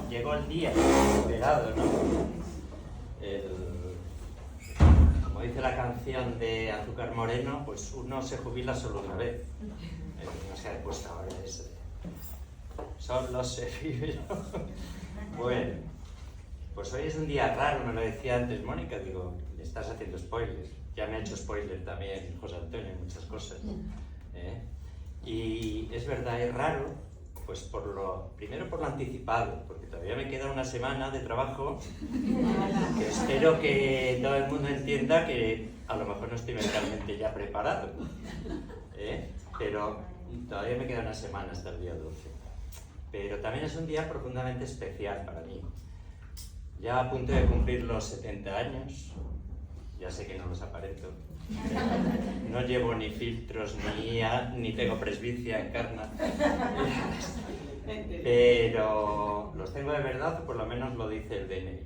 llegó el día esperado, ¿no? Como dice la canción de Azúcar Moreno, pues uno se jubila solo una vez. No se ha puesto ahora ese. Solo se vive. Bueno, pues hoy es un día raro, me lo decía antes Mónica, digo, le estás haciendo spoilers. Ya me ha hecho spoiler también José Antonio, muchas cosas. Y es verdad, es raro, pues primero por lo anticipado, porque todavía me queda una semana de trabajo que espero que todo el mundo entienda que a lo mejor no estoy mentalmente ya preparado, pero todavía me queda una semana hasta el día 12. Pero también es un día profundamente especial para mí. Ya a punto de cumplir los 70 años, ya sé que no los aparento, no llevo ni filtros, ni tengo presbicia en carne, pero los tengo de verdad, o por lo menos lo dice el DNI.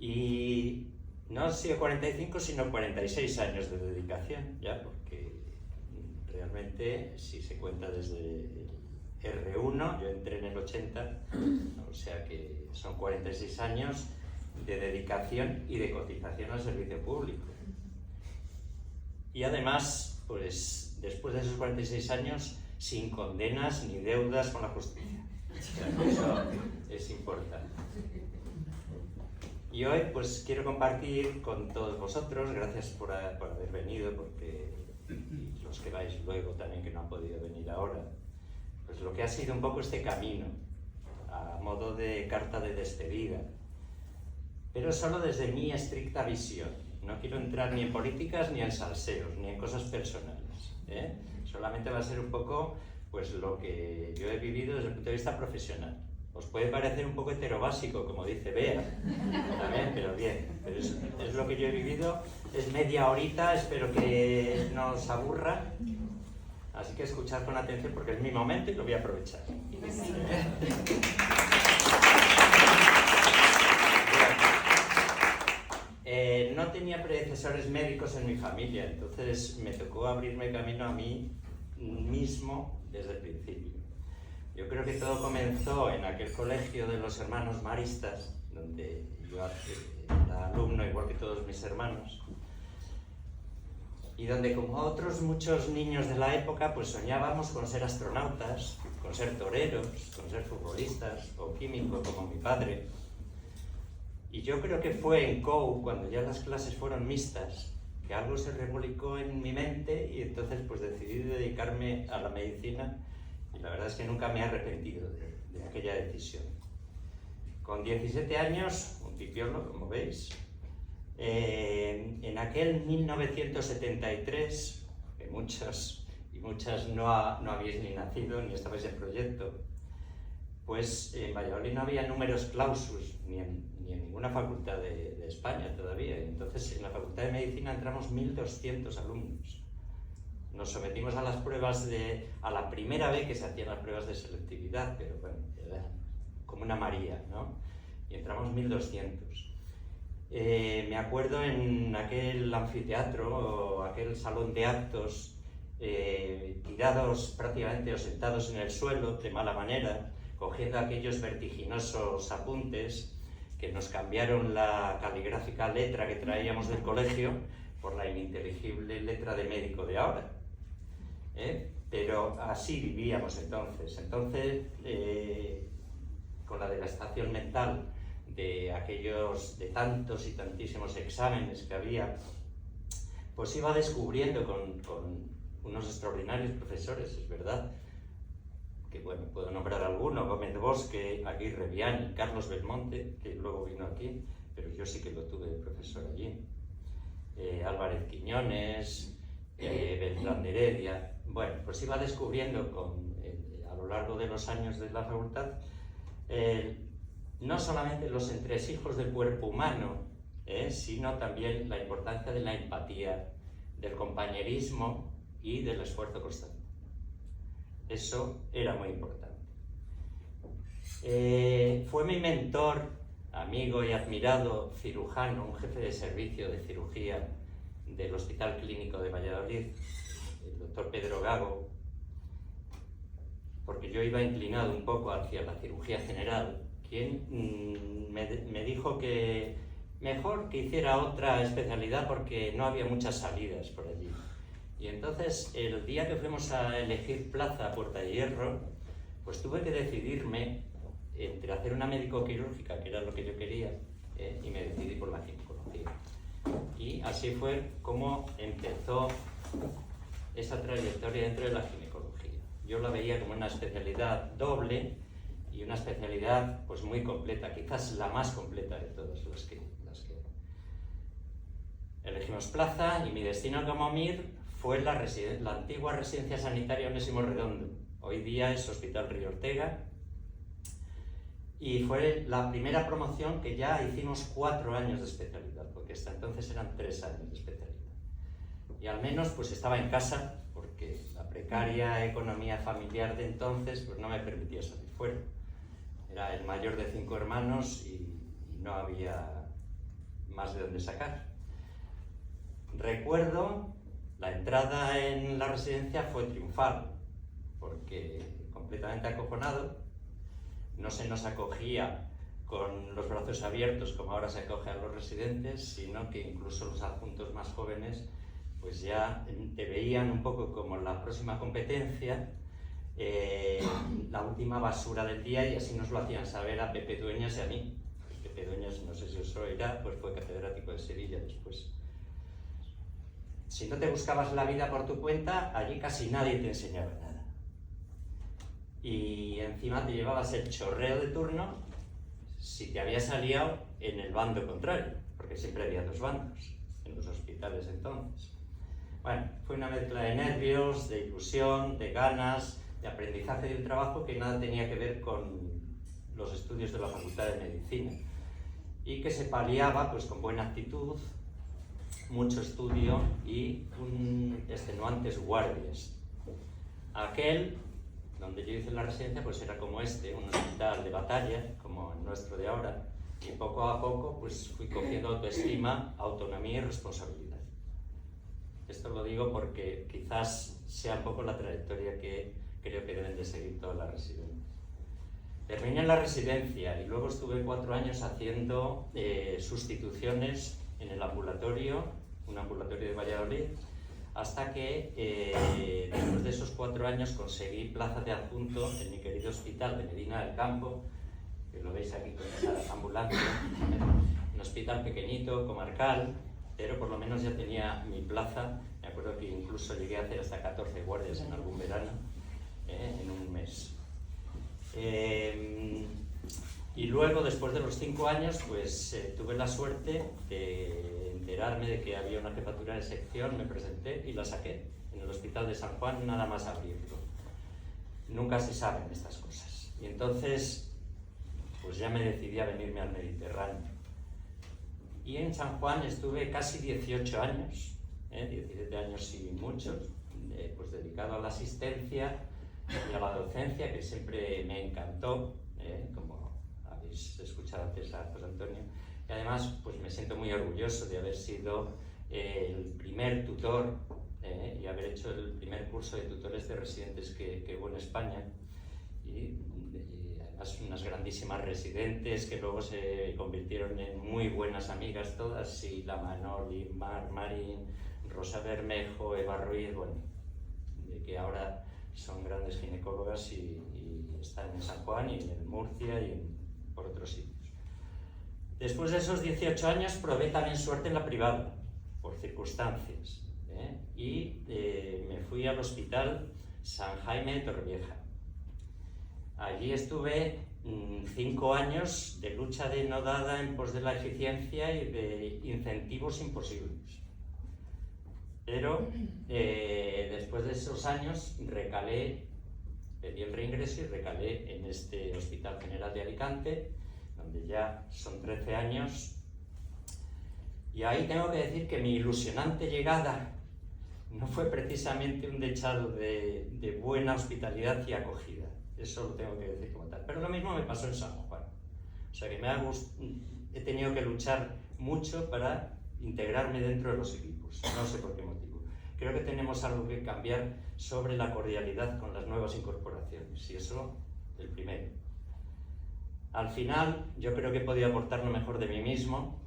Y no han sido 45, sino 46 años de dedicación, ya, porque realmente, si se cuenta desde R1, yo entré en el 80, o sea que son 46 años de dedicación y de cotización al servicio público. Y además, pues después de esos 46 años, sin condenas ni deudas con la justicia. O sea, eso es importante. Y hoy pues quiero compartir con todos vosotros, gracias por haber venido, porque los que vais luego también que no han podido venir ahora, pues lo que ha sido un poco este camino, a modo de carta de despedida, pero solo desde mi estricta visión. No quiero entrar ni en políticas, ni en salseos, ni en cosas personales, Solamente va a ser un poco pues, lo que yo he vivido desde el punto de vista profesional. Os puede parecer un poco heterobásico, como dice Bea, también, pero bien, pero es lo que yo he vivido, es media horita, espero que no os aburra. Así que escuchad con atención porque es mi momento y lo voy a aprovechar. No tenía predecesores médicos en mi familia, entonces me tocó abrirme camino a mí mismo desde el principio. Yo creo que todo comenzó en aquel colegio de los hermanos maristas, donde yo era alumno igual que todos mis hermanos. Y donde, como otros muchos niños de la época, pues soñábamos con ser astronautas, con ser toreros, con ser futbolistas o químicos como mi padre. Y yo creo que fue en COU, cuando ya las clases fueron mixtas, que algo se revolcó en mi mente y entonces pues decidí dedicarme a la medicina y la verdad es que nunca me he arrepentido de aquella decisión. Con 17 años, un pipiolo, como veis, en aquel 1973, que muchos y muchas no habéis ni nacido ni estabais en proyecto, pues en Valladolid no había numerus clausus ni en ninguna facultad de España todavía. Entonces en la Facultad de Medicina entramos 1.200 alumnos. Nos sometimos a las pruebas a la primera vez que se hacían las pruebas de selectividad, pero bueno, era como una María, ¿no? Y entramos 1.200. Me acuerdo en aquel anfiteatro o aquel salón de actos, tirados prácticamente o sentados en el suelo de mala manera, cogiendo aquellos vertiginosos apuntes que nos cambiaron la caligráfica letra que traíamos del colegio por la ininteligible letra de médico de ahora. Pero así vivíamos entonces. Entonces, con la devastación mental de tantos y tantísimos exámenes que había, pues iba descubriendo con unos extraordinarios profesores, es verdad, que bueno, puedo nombrar alguno, Gómez Bosque, Aguirre Viani, Carlos Belmonte, que luego vino aquí, pero yo sí que lo tuve de profesor allí, Álvarez Quiñones, Beltrán de Heredia. Bueno, pues iba descubriendo a lo largo de los años de la facultad no solamente los entresijos del cuerpo humano, sino también la importancia de la empatía, del compañerismo y del esfuerzo constante. Eso era muy importante. Fue mi mentor, amigo y admirado cirujano, un jefe de servicio de cirugía del Hospital Clínico de Valladolid, el doctor Pedro Gago, porque yo iba inclinado un poco hacia la cirugía general, quien me dijo que mejor que hiciera otra especialidad porque no había muchas salidas por allí. Y entonces, el día que fuimos a elegir plaza a Puerta de Hierro, pues tuve que decidirme entre hacer una médico-quirúrgica, que era lo que yo quería, y me decidí por la ginecología. Y así fue como empezó esa trayectoria dentro de la ginecología. Yo la veía como una especialidad doble y una especialidad pues muy completa, quizás la más completa de todas las que elegimos plaza, y mi destino como MIR fue la antigua residencia sanitaria Onésimo Redondo. Hoy día es Hospital Río Ortega, y fue la primera promoción que ya hicimos 4 años de especialidad, porque hasta entonces eran 3 años de especialidad. Y al menos pues estaba en casa, porque la precaria economía familiar de entonces pues no me permitía salir fuera. Era el mayor de 5 hermanos y no había más de dónde sacar. Recuerdo, la entrada en la residencia fue triunfal, porque completamente acojonado, no se nos acogía con los brazos abiertos como ahora se acoge a los residentes, sino que incluso los adjuntos más jóvenes pues ya te veían un poco como la próxima competencia, la última basura del día, y así nos lo hacían saber a Pepe Dueñas y a mí. Pepe Dueñas, no sé si os oirá, pues fue catedrático de Sevilla después. Si no te buscabas la vida por tu cuenta, allí casi nadie te enseñaba nada. Y encima te llevabas el chorreo de turno si te habías aliado en el bando contrario, porque siempre había 2 bandos en los hospitales entonces. Bueno, fue una mezcla de nervios, de ilusión, de ganas, de aprendizaje de un trabajo que nada tenía que ver con los estudios de la Facultad de Medicina, y que se paliaba pues con buena actitud, mucho estudio y extenuantes guardias. Aquel donde yo hice la residencia pues era como un hospital de batalla, como el nuestro de ahora, y poco a poco pues fui cogiendo autoestima, autonomía y responsabilidad. Esto lo digo porque quizás sea un poco la trayectoria que creo que deben de seguir todas las residentes. Terminé en la residencia y luego estuve 4 años haciendo sustituciones en el ambulatorio, un ambulatorio de Valladolid, hasta que después de esos 4 años conseguí plaza de adjunto en mi querido hospital de Medina del Campo, que lo veis aquí con esa ambulancia, un hospital pequeñito, comarcal, pero por lo menos ya tenía mi plaza. Me acuerdo que incluso llegué a hacer hasta 14 guardias en algún verano, en un mes. Y luego, después de los 5 años, pues tuve la suerte de enterarme de que había una jefatura de sección, me presenté y la saqué en el Hospital de San Juan, nada más abrirlo. Nunca se saben estas cosas. Y entonces, pues ya me decidí a venirme al Mediterráneo. Y en San Juan estuve casi 18 años, 17 años y muchos, pues dedicado a la asistencia y a la docencia, que siempre me encantó, como habéis escuchado antes a José Antonio. Y además pues me siento muy orgulloso de haber sido el primer tutor y haber hecho el primer curso de tutores de residentes que hubo en España. Y además unas grandísimas residentes que luego se convirtieron en muy buenas amigas todas, Sila Manoli, Mar Marín, Rosa Bermejo, Eva Ruiz, bueno, de que ahora son grandes ginecólogas y están en San Juan y en Murcia y por otros sitios. Después de esos 18 años probé también suerte en la privada, por circunstancias, y me fui al Hospital San Jaime de Torrevieja. Allí estuve 5 años de lucha denodada en pos de la eficiencia y de incentivos imposibles. Pero después de esos años recalé, pedí el reingreso y recalé en este Hospital General de Alicante, donde ya son 13 años. Y ahí tengo que decir que mi ilusionante llegada no fue precisamente un dechado de buena hospitalidad y acogida. Eso lo tengo que decir como tal. Pero lo mismo me pasó en San Juan. O sea que he tenido que luchar mucho para integrarme dentro de los equipos. No sé por qué motivo. creo que tenemos algo que cambiar sobre la cordialidad con las nuevas incorporaciones, y eso, el primero. Al final, yo creo que he podido aportar lo mejor de mí mismo,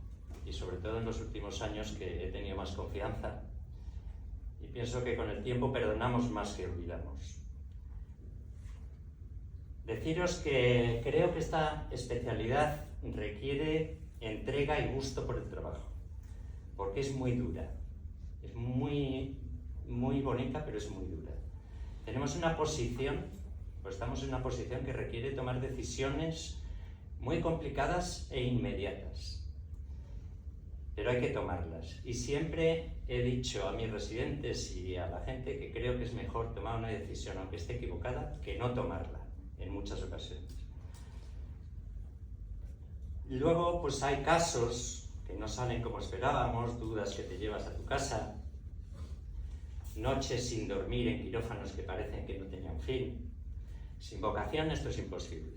y sobre todo en los últimos años que he tenido más confianza, y pienso que con el tiempo perdonamos más que olvidamos. Deciros que creo que esta especialidad requiere entrega y gusto por el trabajo, porque es muy dura, es muy bonita, pero es muy dura. Tenemos una posición, pues estamos en una posición que requiere tomar decisiones muy complicadas e inmediatas, pero hay que tomarlas. Y siempre he dicho a mis residentes y a la gente que creo que es mejor tomar una decisión, aunque esté equivocada, que no tomarla en muchas ocasiones. Luego, pues hay casos que no salen como esperábamos, dudas que te llevas a tu casa, noches sin dormir en quirófanos que parecen que no tenían fin. Sin vocación esto es imposible.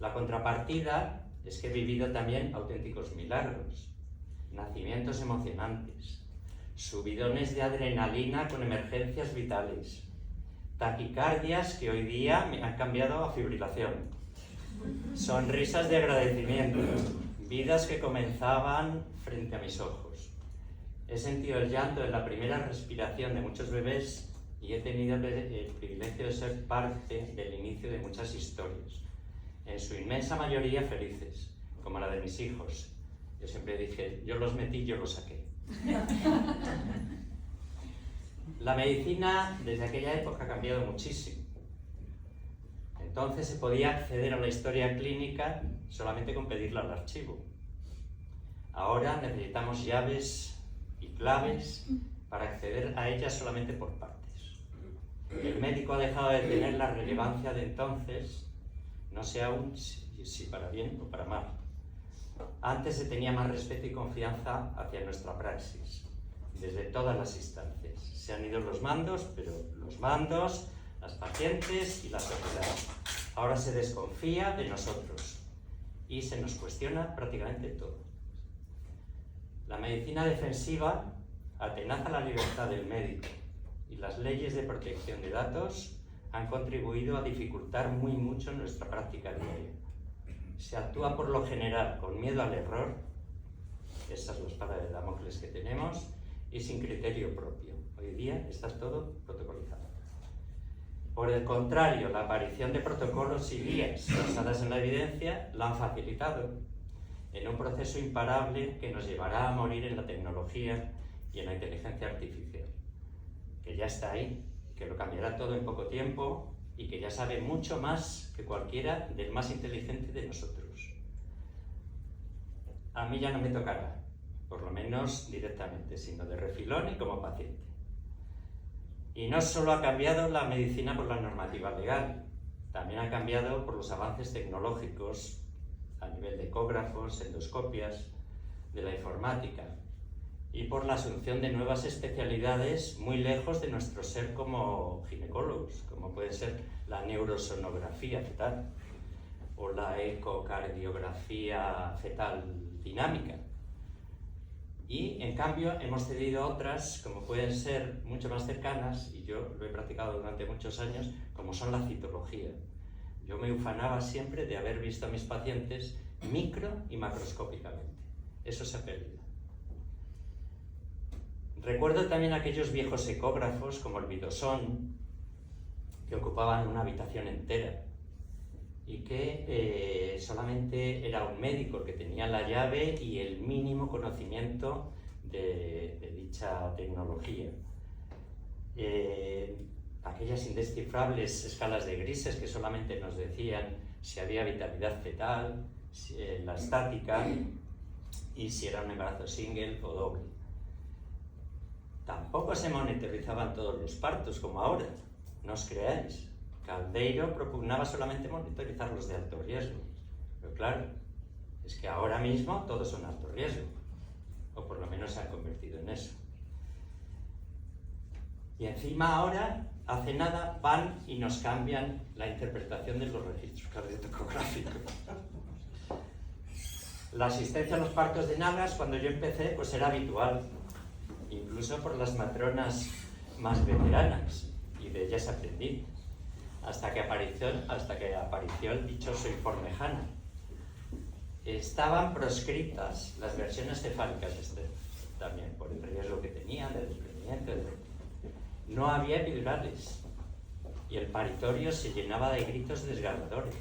La contrapartida es que he vivido también auténticos milagros, nacimientos emocionantes, subidones de adrenalina con emergencias vitales, taquicardias que hoy día me han cambiado a fibrilación, sonrisas de agradecimiento, vidas que comenzaban frente a mis ojos. He sentido el llanto de la primera respiración de muchos bebés y he tenido el privilegio de ser parte del inicio de muchas historias, en su inmensa mayoría felices, como la de mis hijos. Yo siempre dije, yo los metí, yo los saqué. La medicina desde aquella época ha cambiado muchísimo. Entonces se podía acceder a la historia clínica solamente con pedirla al archivo. Ahora necesitamos llaves y claves para acceder a ella solamente por partes. El médico ha dejado de tener la relevancia de entonces, no sé aún si para bien o para mal. Antes se tenía más respeto y confianza hacia nuestra praxis, desde todas las instancias. Se han ido los mandos, pero los mandos, las pacientes y la sociedad. Ahora se desconfía de nosotros y se nos cuestiona prácticamente todo. La medicina defensiva atenaza la libertad del médico y las leyes de protección de datos han contribuido a dificultar muy mucho nuestra práctica diaria. Se actúa por lo general con miedo al error, esa es la espada de Damocles que tenemos, y sin criterio propio. Hoy día está todo protocolizado. Por el contrario, la aparición de protocolos y guías basadas en la evidencia la han facilitado en un proceso imparable que nos llevará a morir en la tecnología y en la inteligencia artificial, que ya está ahí, que lo cambiará todo en poco tiempo y que ya sabe mucho más que cualquiera del más inteligente de nosotros. A mí ya no me tocará, por lo menos directamente, sino de refilón y como paciente. Y no solo ha cambiado la medicina por la normativa legal, también ha cambiado por los avances tecnológicos a nivel de ecógrafos, endoscopias, de la informática, y por la asunción de nuevas especialidades muy lejos de nuestro ser como ginecólogos, como puede ser la neurosonografía fetal o la ecocardiografía fetal dinámica. Y en cambio hemos cedido otras, como pueden ser mucho más cercanas, y yo lo he practicado durante muchos años, como son la citología. Yo me ufanaba siempre de haber visto a mis pacientes micro y macroscópicamente. Eso se ha perdido. Recuerdo también aquellos viejos ecógrafos, como el Vidosón, que ocupaban una habitación entera y que solamente era un médico el que tenía la llave y el mínimo conocimiento de dicha tecnología. Aquellas indescifrables escalas de grises que solamente nos decían si había vitalidad fetal, la estática y si era un embarazo single o doble. Tampoco se monitorizaban todos los partos como ahora, no os creáis. Caldeiro propugnaba solamente monitorizar los de alto riesgo, pero claro, es que ahora mismo todos son alto riesgo, o por lo menos se han convertido en eso. Y encima ahora, hace nada, van y nos cambian la interpretación de los registros cardiotocográficos. La asistencia a los partos de nalgas, cuando yo empecé, pues era habitual. incluso por las matronas más veteranas, y de ellas aprendí, hasta que apareció el dichoso informe Hanna. Estaban proscritas las versiones cefálicas externas, también por el riesgo que tenían de desprendimiento, etc. No había epidurales, y el paritorio se llenaba de gritos desgarradores.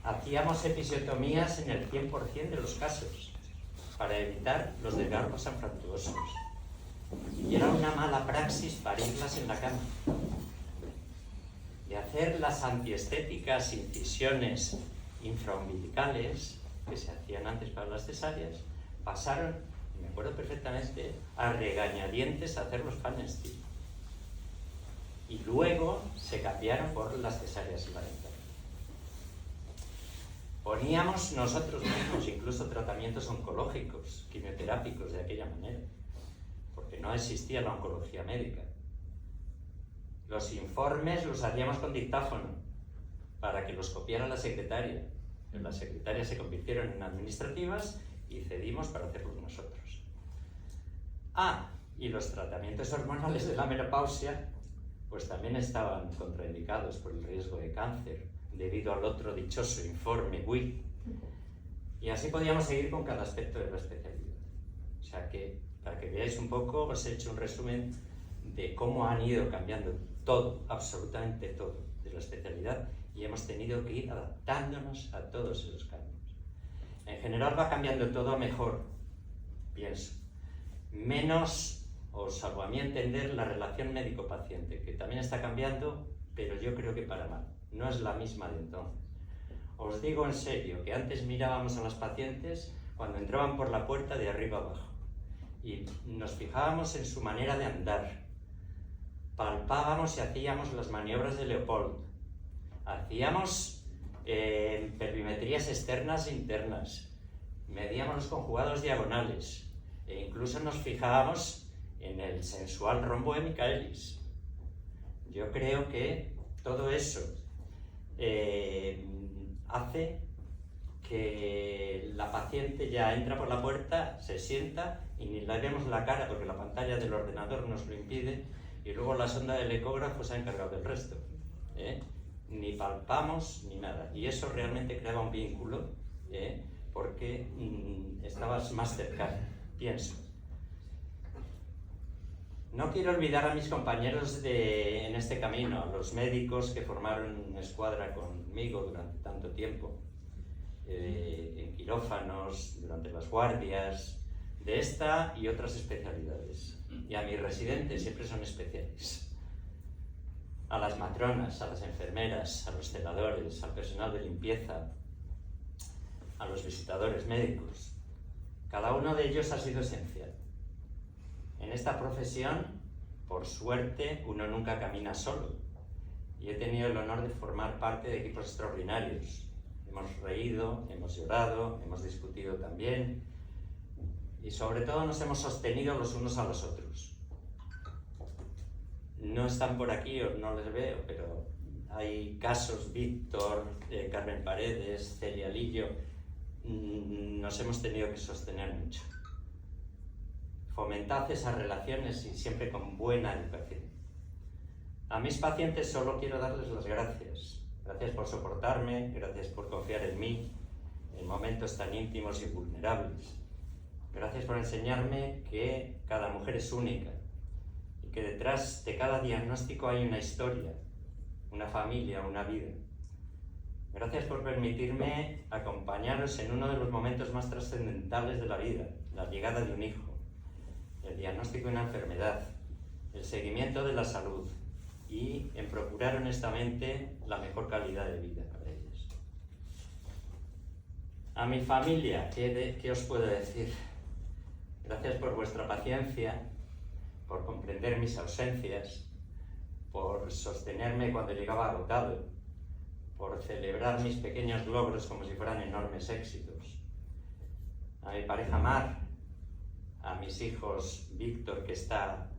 Hacíamos episiotomías en el 100% de los casos, para evitar los desgarros infructuosos. Y era una mala praxis parirlas en la cama. De hacer las antiestéticas incisiones infraumbilicales que se hacían antes para las cesáreas, pasaron, me acuerdo perfectamente, a regañadientes a hacer los Pfannenstiel. Y luego se cambiaron por las cesáreas invariantes. Poníamos nosotros mismos incluso tratamientos oncológicos, quimioterápicos de aquella manera, porque no existía la oncología médica. Los informes los hacíamos con dictáfono para que los copiara la secretaria. Las secretarias se convirtieron en administrativas y cedimos para hacerlos nosotros. Y los tratamientos hormonales de la menopausia pues también estaban contraindicados por el riesgo de cáncer debido al otro dichoso informe WIC. Y así podíamos seguir con cada aspecto de la especialidad. O sea que, para que veáis un poco, os he hecho un resumen de cómo han ido cambiando todo, absolutamente todo, de la especialidad, y hemos tenido que ir adaptándonos a todos esos cambios. En general va cambiando todo a mejor, pienso. Menos, o salvo a mi entender, la relación médico-paciente, que también está cambiando, pero yo creo que para mal. No es la misma de entonces. Os digo en serio que antes mirábamos a las pacientes cuando entraban por la puerta de arriba abajo y nos fijábamos en su manera de andar, palpábamos y hacíamos las maniobras de Leopold, hacíamos pelvimetrías externas e internas, medíamos los conjugados diagonales e incluso nos fijábamos en el sensual rombo de Michaelis. Yo creo que todo eso hace que la paciente ya entra por la puerta, se sienta y ni le vemos la cara porque la pantalla del ordenador nos lo impide y luego la sonda del ecógrafo se ha encargado del resto. Ni palpamos ni nada. Y eso realmente creaba un vínculo porque estabas más cercano, pienso. No quiero olvidar a mis compañeros en este camino, a los médicos que formaron una escuadra conmigo durante tanto tiempo, en quirófanos, durante las guardias, de esta y otras especialidades. Y a mis residentes, siempre son especiales. A las matronas, a las enfermeras, a los celadores, al personal de limpieza, a los visitadores médicos. Cada uno de ellos ha sido esencial. En esta profesión, por suerte, uno nunca camina solo. Y he tenido el honor de formar parte de equipos extraordinarios. Hemos reído, hemos llorado, hemos discutido también. Y sobre todo nos hemos sostenido los unos a los otros. No están por aquí o no les veo, pero hay casos, Víctor, Carmen Paredes, Celia Lillo. Nos hemos tenido que sostener mucho. Fomentad esas relaciones y siempre con buena educación. A mis pacientes solo quiero darles las gracias. Gracias por soportarme, gracias por confiar en mí en momentos tan íntimos y vulnerables. Gracias por enseñarme que cada mujer es única y que detrás de cada diagnóstico hay una historia, una familia, una vida. Gracias por permitirme acompañaros en uno de los momentos más trascendentales de la vida, la llegada de un hijo, el diagnóstico de una enfermedad, el seguimiento de la salud y en procurar honestamente la mejor calidad de vida para ellos. A mi familia, ¿qué os puedo decir? Gracias por vuestra paciencia, por comprender mis ausencias, por sostenerme cuando llegaba agotado, por celebrar mis pequeños logros como si fueran enormes éxitos. A mi pareja Mar, a mis hijos Víctor, que está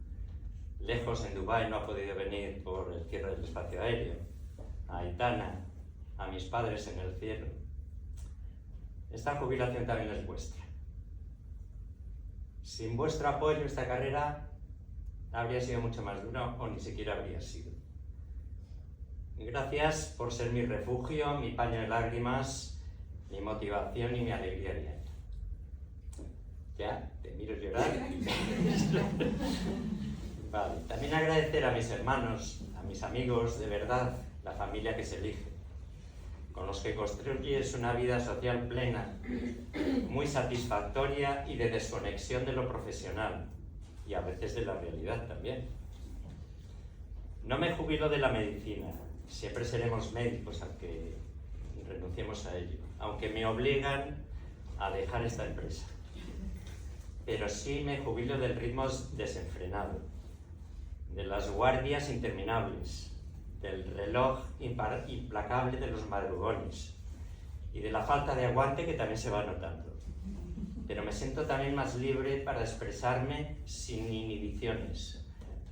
lejos en Dubái, no ha podido venir por el cierre del espacio aéreo, a Aitana, a mis padres en el cielo. Esta jubilación también es vuestra. Sin vuestro apoyo esta carrera habría sido mucho más dura o ni siquiera habría sido. Gracias por ser mi refugio, mi paño de lágrimas, mi motivación y mi alegría diaria. Ya, te miro llorar. Vale. También agradecer a mis hermanos, a mis amigos, de verdad, la familia que se elige, con los que construyes una vida social plena, muy satisfactoria y de desconexión de lo profesional, y a veces de la realidad también. No me jubilo de la medicina, siempre seremos médicos aunque renunciemos a ello, aunque me obligan a dejar esta empresa. Pero sí me jubilo del ritmo desenfrenado, de las guardias interminables, del reloj implacable de los madrugones y de la falta de aguante que también se va notando. Pero me siento también más libre para expresarme sin inhibiciones,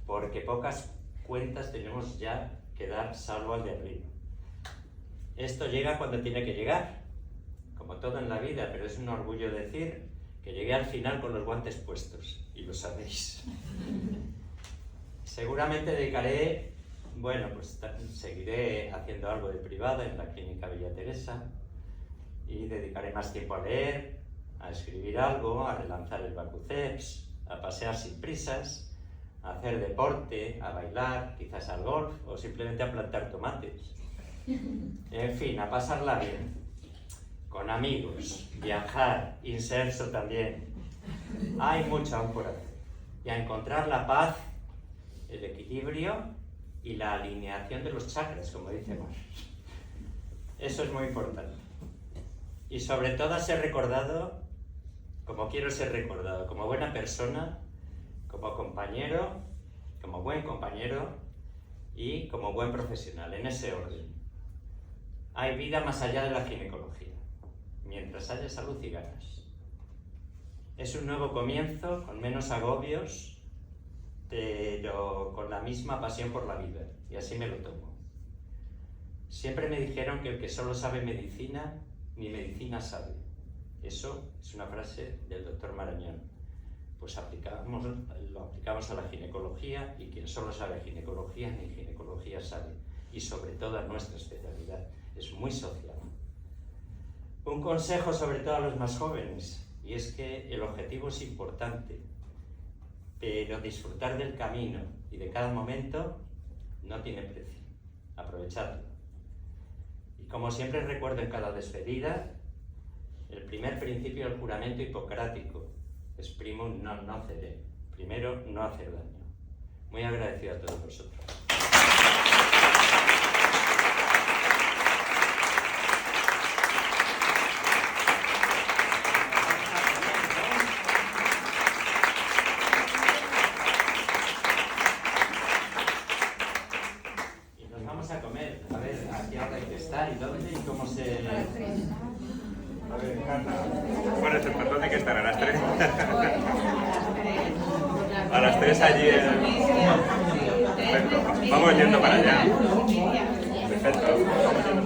porque pocas cuentas tenemos ya que dar salvo al de arriba. Esto llega cuando tiene que llegar, como todo en la vida, pero es un orgullo decir que llegué al final con los guantes puestos, y lo sabéis. Seguramente dedicaré, pues seguiré haciendo algo de privado en la Clínica Villa Teresa y dedicaré más tiempo a leer, a escribir algo, a relanzar el Bacuceps, a pasear sin prisas, a hacer deporte, a bailar, quizás al golf o simplemente a plantar tomates. En fin, a pasarla bien, con amigos, viajar, inserso también. Hay mucho aún por hacer. Y a encontrar la paz, el equilibrio y la alineación de los chakras, como dice Mar. Eso es muy importante. Y sobre todo a ser recordado como quiero ser recordado, como buena persona, como compañero, como buen compañero y como buen profesional, en ese orden. Hay vida más allá de la ginecología, mientras haya salud y ganas. Es un nuevo comienzo, con menos agobios, pero con la misma pasión por la vida, y así me lo tomo. Siempre me dijeron que el que solo sabe medicina, ni medicina sabe. Eso es una frase del doctor Marañón. Pues lo aplicamos a la ginecología, y quien solo sabe ginecología, ni ginecología sabe. Y sobre todo a nuestra especialidad. Es muy social. Un consejo sobre todo a los más jóvenes, y es que el objetivo es importante, pero disfrutar del camino y de cada momento no tiene precio. Aprovechadlo. Y como siempre recuerdo en cada despedida, el primer principio del juramento hipocrático es primum non nocere, primero no hacer daño. Muy agradecido a todos vosotros. Y nos vamos a comer, a ver a qué hora hay que estar y dónde y cómo se... A ver, Carla, ¿cuál es el patrón de que estar? ¿A las 3? A las 3 allí Perfecto, vamos yendo para allá. Perfecto, vamos yendo.